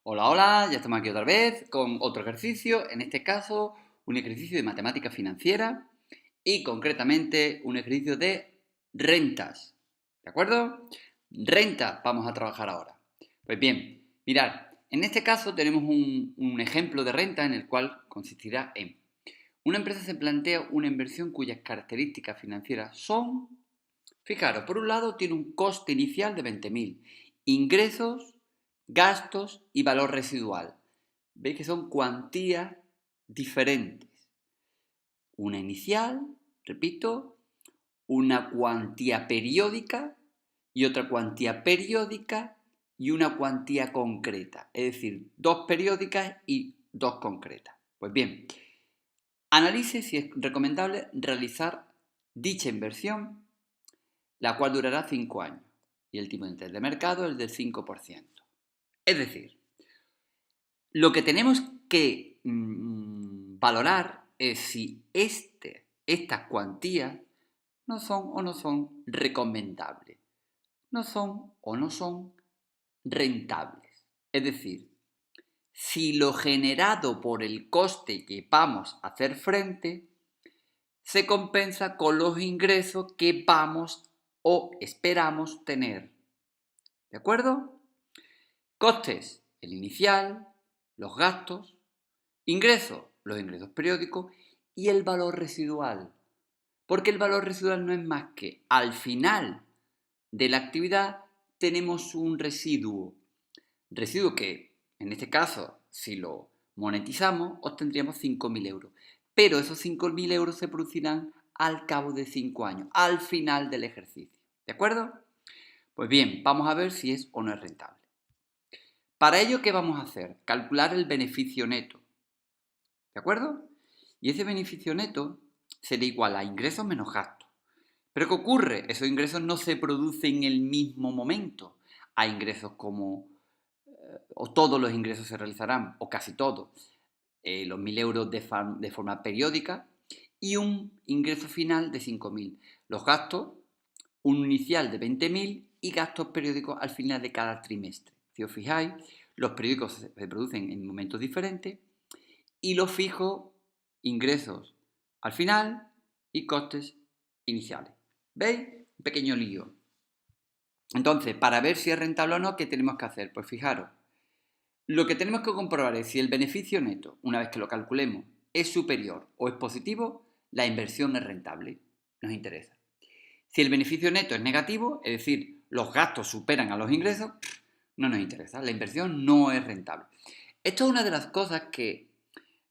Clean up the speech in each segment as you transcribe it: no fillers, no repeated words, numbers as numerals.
Hola, hola, ya estamos aquí otra vez con otro ejercicio, en este caso un ejercicio de matemática financiera y concretamente un ejercicio de rentas, ¿de acuerdo? Rentas vamos a trabajar ahora. Pues bien, mirad, en este caso tenemos un ejemplo de renta en el cual consistirá en una empresa se plantea una inversión cuyas características financieras son, fijaros, por un lado tiene un coste inicial de 20.000, ingresos, gastos y valor residual. Veis que son cuantías diferentes. Una inicial, repito, una cuantía periódica y otra cuantía periódica y una cuantía concreta. Es decir, dos periódicas y dos concretas. Pues bien, analice si es recomendable realizar dicha inversión, la cual durará 5 años y el tipo de interés de mercado es del 5%. Es decir, lo que tenemos que valorar es si estas cuantías no son o no son recomendables, no son o no son rentables. Es decir, si lo generado por el coste que vamos a hacer frente se compensa con los ingresos que vamos o esperamos tener. ¿De acuerdo? Costes, el inicial, los gastos, ingresos, los ingresos periódicos y el valor residual. Porque el valor residual no es más que al final de la actividad tenemos un residuo. Residuo que, en este caso, si lo monetizamos, obtendríamos 5.000 euros. Pero esos 5.000 euros se producirán al cabo de 5 años, al final del ejercicio. ¿De acuerdo? Pues bien, vamos a ver si es o no es rentable. Para ello, ¿qué vamos a hacer? Calcular el beneficio neto. ¿De acuerdo? Y ese beneficio neto será igual a ingresos menos gastos. Pero ¿qué ocurre? Esos ingresos no se producen en el mismo momento. Hay ingresos como, o todos los ingresos se realizarán, o casi todos, los 1.000 euros de forma periódica y un ingreso final de 5.000. Los gastos, un inicial de 20.000 y gastos periódicos al final de cada trimestre. Si os fijáis, los periódicos se producen en momentos diferentes y los fijos, ingresos al final y costes iniciales. ¿Veis? Un pequeño lío. Entonces, para ver si es rentable o no, ¿qué tenemos que hacer? Pues fijaros, lo que tenemos que comprobar es si el beneficio neto, una vez que lo calculemos, es superior o es positivo, la inversión es rentable. Nos interesa. Si el beneficio neto es negativo, es decir, los gastos superan a los ingresos, no nos interesa. La inversión no es rentable. Esto es una de las cosas que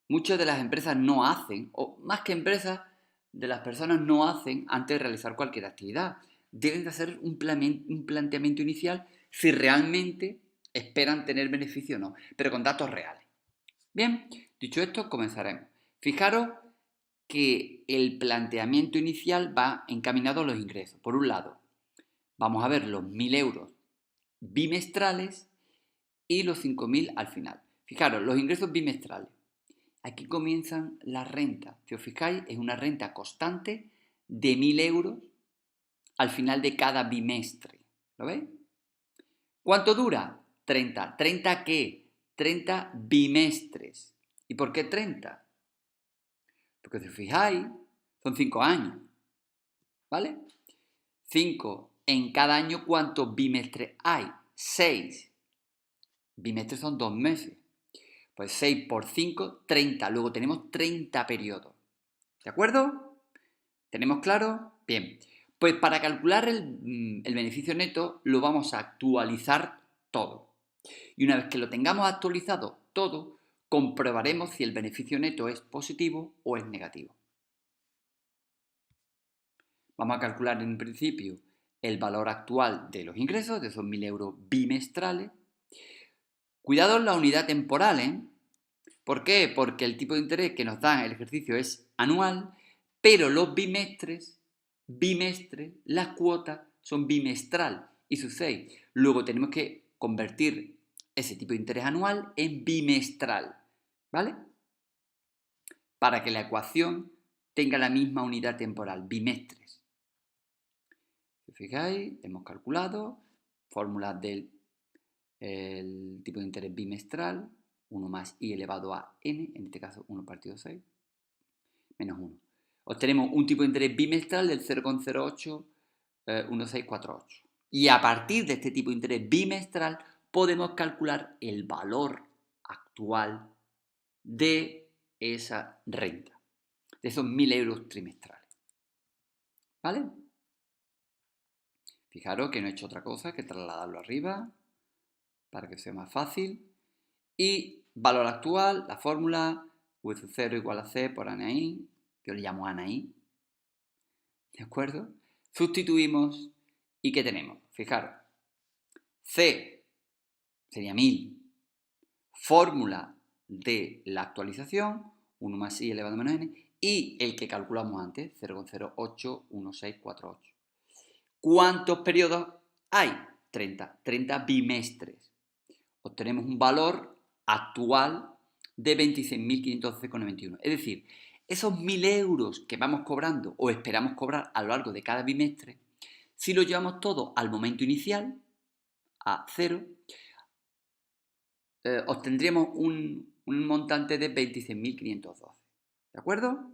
muchas de las empresas no hacen, o más que empresas, de las personas no hacen antes de realizar cualquier actividad. Deben de hacer un planteamiento inicial si realmente esperan tener beneficio o no, pero con datos reales. Bien, dicho esto, comenzaremos. Fijaros que el planteamiento inicial va encaminado a los ingresos. Por un lado, vamos a ver los 1.000 euros bimestrales y los 5.000 al final. Fijaros, los ingresos bimestrales. Aquí comienzan las rentas. Si os fijáis, es una renta constante de 1.000 euros al final de cada bimestre. ¿Lo veis? ¿Cuánto dura? 30. ¿30 qué? 30 bimestres. ¿Y por qué 30? Porque si os fijáis, son 5 años. ¿Vale? 5 en cada año, ¿cuántos bimestres hay? 6. Bimestres son 2 meses. Pues 6 por 5, 30. Luego tenemos 30 periodos. ¿De acuerdo? ¿Tenemos claro? Bien. Pues para calcular el beneficio neto lo vamos a actualizar todo. Y una vez que lo tengamos actualizado todo, comprobaremos si el beneficio neto es positivo o es negativo. Vamos a calcular en principio el valor actual de los ingresos, de esos 1.000 euros bimestrales. Cuidado en la unidad temporal, ¿eh? ¿Por qué? Porque el tipo de interés que nos da el ejercicio es anual, pero los bimestres, las cuotas son bimestral y sucede. Luego tenemos que convertir ese tipo de interés anual en bimestral, ¿vale? Para que la ecuación tenga la misma unidad temporal, bimestres. Si os fijáis, hemos calculado fórmulas del el tipo de interés bimestral, 1 más i elevado a n, en este caso 1 partido 6, menos 1. Obtenemos un tipo de interés bimestral del 0,081648. Y a partir de este tipo de interés bimestral podemos calcular el valor actual de esa renta, de esos 1.000 euros trimestrales. ¿Vale? Fijaros que no he hecho otra cosa que trasladarlo arriba para que sea más fácil. Y valor actual, la fórmula, v sub 0 igual a c por ANAI, yo le llamo ANAI, ¿de acuerdo? Sustituimos y ¿qué tenemos? Fijaros, c sería 1000, fórmula de la actualización, 1 más i elevado a menos n, y el que calculamos antes, 0,081648. ¿Cuántos periodos hay? 30 bimestres. Obtenemos un valor actual de 26.512,91. Es decir, esos 1.000 euros que vamos cobrando o esperamos cobrar a lo largo de cada bimestre, si lo llevamos todo al momento inicial, a 0, obtendríamos un montante de 26.512. ¿De acuerdo?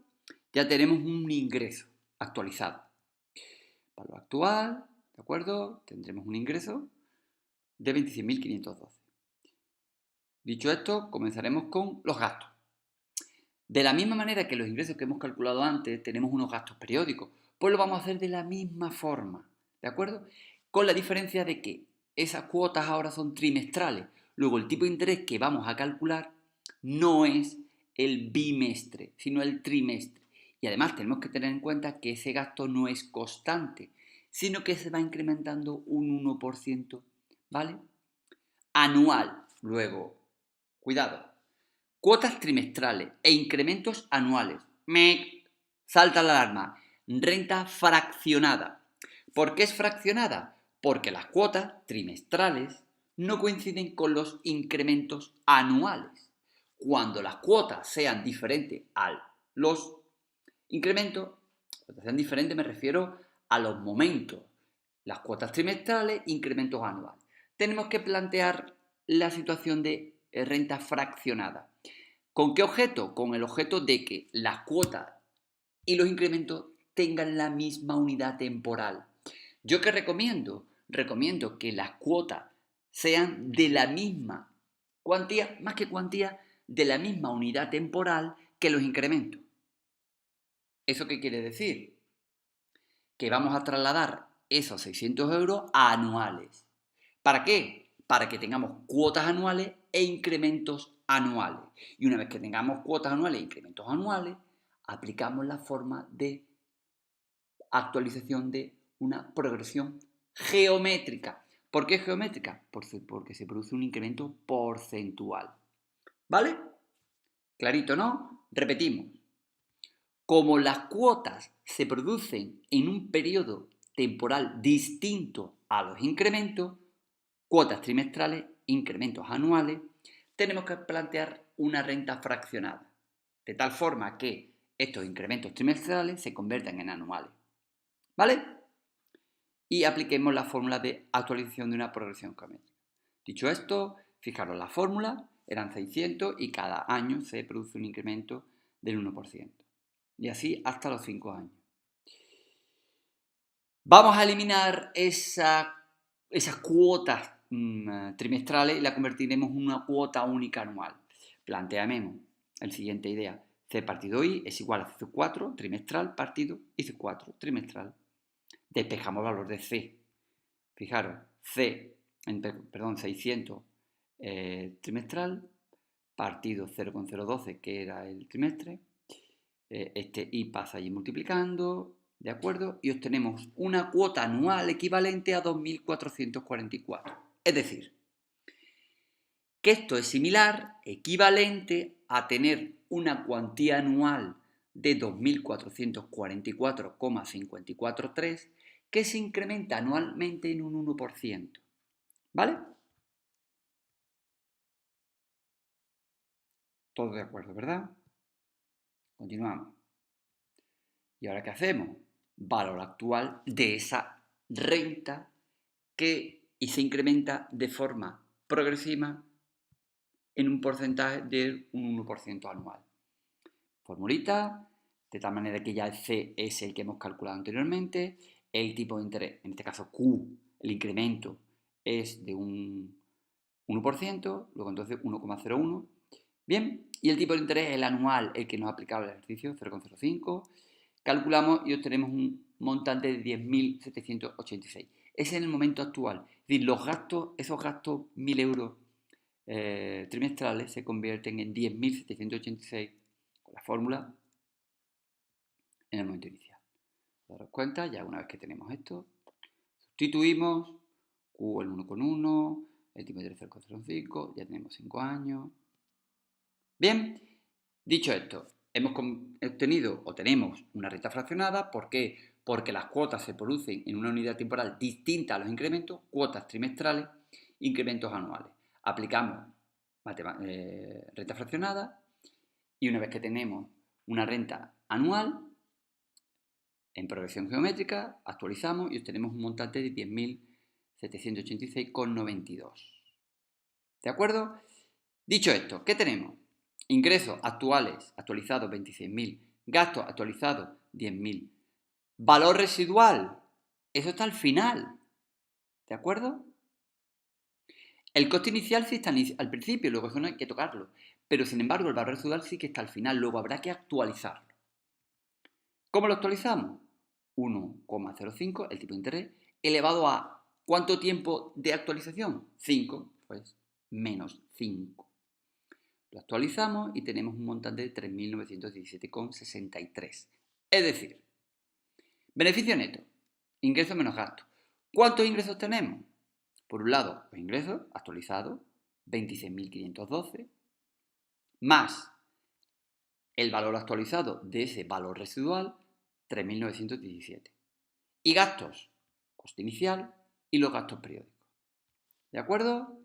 Ya tenemos un ingreso actualizado. Valor actual, ¿de acuerdo? Tendremos un ingreso de 26.512. Dicho esto, comenzaremos con los gastos. De la misma manera que los ingresos que hemos calculado antes, tenemos unos gastos periódicos, pues lo vamos a hacer de la misma forma, ¿de acuerdo? Con la diferencia de que esas cuotas ahora son trimestrales. Luego el tipo de interés que vamos a calcular no es el bimestre, sino el trimestre. Y además tenemos que tener en cuenta que ese gasto no es constante, sino que se va incrementando un 1%, ¿vale? Anual. Luego, cuidado, cuotas trimestrales e incrementos anuales. Me salta la alarma. Renta fraccionada. ¿Por qué es fraccionada? Porque las cuotas trimestrales no coinciden con los incrementos anuales. Cuando las cuotas sean diferentes a los incrementos, cuando sean diferentes me refiero a los momentos. Las cuotas trimestrales, incrementos anuales. Tenemos que plantear la situación de renta fraccionada. ¿Con qué objeto? Con el objeto de que las cuotas y los incrementos tengan la misma unidad temporal. ¿Yo qué recomiendo? Recomiendo que las cuotas sean de la misma cuantía, más que cuantía, de la misma unidad temporal que los incrementos. ¿Eso qué quiere decir? Que vamos a trasladar esos 600 euros a anuales. ¿Para qué? Para que tengamos cuotas anuales e incrementos anuales. Y una vez que tengamos cuotas anuales e incrementos anuales, aplicamos la forma de actualización de una progresión geométrica. ¿Por qué geométrica? Porque se produce un incremento porcentual. ¿Vale? Clarito, ¿no? Repetimos. Como las cuotas se producen en un periodo temporal distinto a los incrementos, cuotas trimestrales, incrementos anuales, tenemos que plantear una renta fraccionada, de tal forma que estos incrementos trimestrales se conviertan en anuales. ¿Vale? Y apliquemos la fórmula de actualización de una progresión geométrica. Dicho esto, fijaros la fórmula, eran 600 y cada año se produce un incremento del 1%. Y así hasta los 5 años. Vamos a eliminar esas cuotas trimestrales y la convertiremos en una cuota única anual. Planteamos la siguiente idea. C partido I es igual a C sub 4 trimestral partido I sub 4 trimestral. Despejamos el valor de C. Fijaros, 600 trimestral partido 0,012 que era el trimestre. Este I pasa allí multiplicando, ¿de acuerdo? Y obtenemos una cuota anual equivalente a 2.444. Es decir, que esto es similar, equivalente a tener una cuantía anual de 2.444,543 que se incrementa anualmente en un 1%. ¿Vale? Todo de acuerdo, ¿verdad? Continuamos. ¿Y ahora qué hacemos? Valor actual de esa renta que se incrementa de forma progresiva en un porcentaje de un 1% anual. Formulita, de tal manera que ya el C es el que hemos calculado anteriormente, el tipo de interés, en este caso Q, el incremento es de un 1%, luego entonces 1,01. Bien, y el tipo de interés es el anual, el que nos ha aplicado el ejercicio, 0,05. Calculamos y obtenemos un montante de 10.786. Ese es en el momento actual. Es decir, los gastos, esos gastos 1.000 euros trimestrales se convierten en 10.786 con la fórmula en el momento inicial. Daros cuenta, ya una vez que tenemos esto, sustituimos Q el 1,1, el tipo de interés 0,05, ya tenemos 5 años. Bien, dicho esto, hemos obtenido o tenemos una renta fraccionada. ¿Por qué? Porque las cuotas se producen en una unidad temporal distinta a los incrementos, cuotas trimestrales, incrementos anuales. Aplicamos renta fraccionada y una vez que tenemos una renta anual, en progresión geométrica, actualizamos y obtenemos un montante de 10.786,92. ¿De acuerdo? Dicho esto, ¿qué tenemos? Ingresos actuales actualizados 26.000, gastos actualizados 10.000. Valor residual, eso está al final. ¿De acuerdo? El coste inicial sí está al principio, luego eso no hay que tocarlo. Pero sin embargo el valor residual sí que está al final, luego habrá que actualizarlo. ¿Cómo lo actualizamos? 1,05, el tipo de interés, elevado a ¿cuánto tiempo de actualización? 5, pues menos 5. Lo actualizamos y tenemos un montante de 3.917,63. Es decir, beneficio neto, ingresos menos gastos. ¿Cuántos ingresos tenemos? Por un lado, los ingresos actualizados, 26.512, más el valor actualizado de ese valor residual, 3.917. Y gastos, coste inicial y los gastos periódicos. ¿De acuerdo?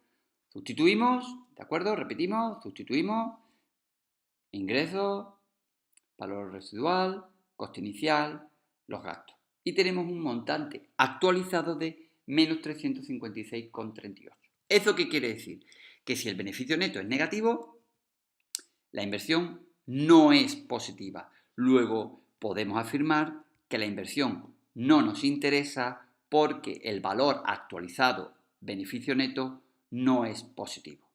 Sustituimos, ¿de acuerdo? Repetimos, sustituimos ingresos, valor residual, coste inicial, los gastos. Y tenemos un montante actualizado de menos 356,38. ¿Eso qué quiere decir? Que si el beneficio neto es negativo, la inversión no es positiva. Luego podemos afirmar que la inversión no nos interesa porque el valor actualizado beneficio neto no es positivo.